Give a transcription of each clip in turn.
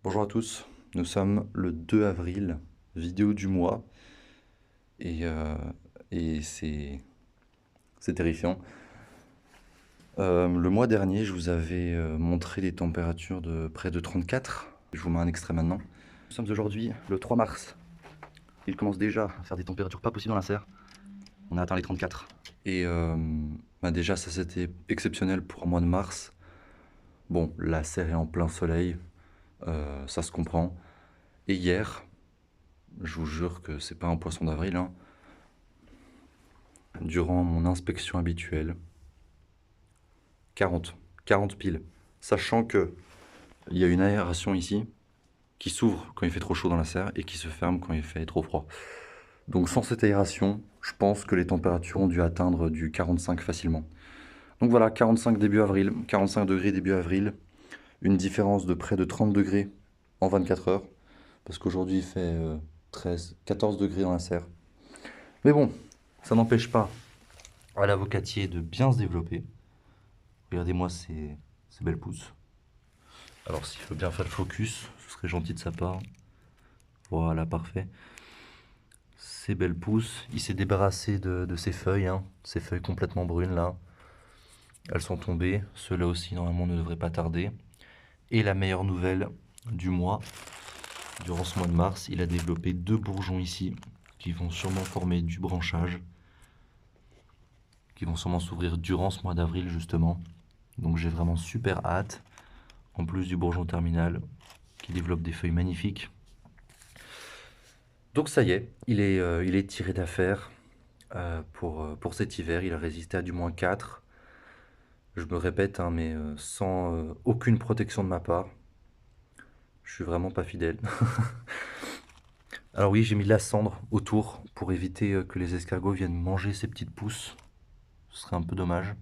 Bonjour à tous, nous sommes le 2 avril, vidéo du mois, et, euh, et c'est terrifiant. Le mois dernier, je vous avais montré des températures de près de 34. Je vous mets un extrait maintenant. Nous sommes aujourd'hui le 3 mars. Il commence déjà à faire des températures pas possibles dans la serre. On a atteint les 34. Et déjà, ça c'était exceptionnel pour un mois de mars. Bon, la serre est en plein soleil, ça se comprend. Et hier, je vous jure que c'est pas un poisson d'avril, hein. Durant mon inspection habituelle, 40 piles. Sachant que il y a une aération ici qui s'ouvre quand il fait trop chaud dans la serre et qui se ferme quand il fait trop froid. Donc sans cette aération, je pense que les températures ont dû atteindre du 45 facilement. Donc voilà, 45 début avril, 45 degrés début avril, une différence de près de 30 degrés en 24 heures, parce qu'aujourd'hui il fait 13, 14 degrés dans la serre. Mais bon, ça n'empêche pas à l'avocatier de bien se développer. Regardez-moi ces belles pousses. Alors s'il veut bien faire le focus, ce serait gentil de sa part. Voilà, parfait. Ces belles pousses. Il s'est débarrassé de ces feuilles, hein, ces feuilles complètement brunes là. Elles sont tombées. Ceux-là aussi, normalement, ne devraient pas tarder. Et la meilleure nouvelle du mois, durant ce mois de mars, il a développé 2 bourgeons ici, qui vont sûrement former du branchage, qui vont sûrement s'ouvrir durant ce mois d'avril, justement. Donc j'ai vraiment super hâte, en plus du bourgeon terminal, qui développe des feuilles magnifiques. Donc ça y est, il est tiré d'affaire pour cet hiver. Il a résisté à du -4. Je me répète, hein, mais sans aucune protection de ma part. Je suis vraiment pas fidèle. Alors oui, j'ai mis de la cendre autour pour éviter que les escargots viennent manger ces petites pousses. Ce serait un peu dommage.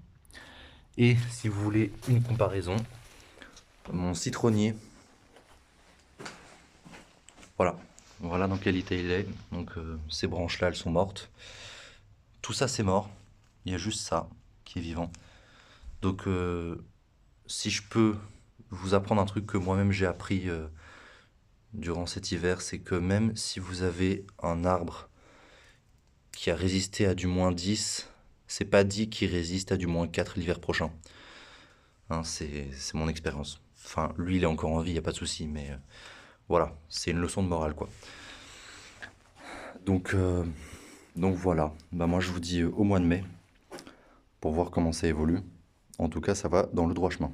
Et si vous voulez une comparaison, mon citronnier, voilà dans quel état il est. Donc ces branches-là, elles sont mortes. Tout ça, c'est mort. Il y a juste ça qui est vivant. Donc si je peux vous apprendre un truc que moi-même j'ai appris durant cet hiver, c'est que même si vous avez un arbre qui a résisté à du -10, c'est pas dit qu'il résiste à du -4 l'hiver prochain. Hein, c'est mon expérience. Enfin, lui, il est encore en vie, il n'y a pas de souci, mais voilà, c'est une leçon de morale, quoi. Donc voilà, bah, moi je vous dis au mois de mai, pour voir comment ça évolue. En tout cas, ça va dans le droit chemin.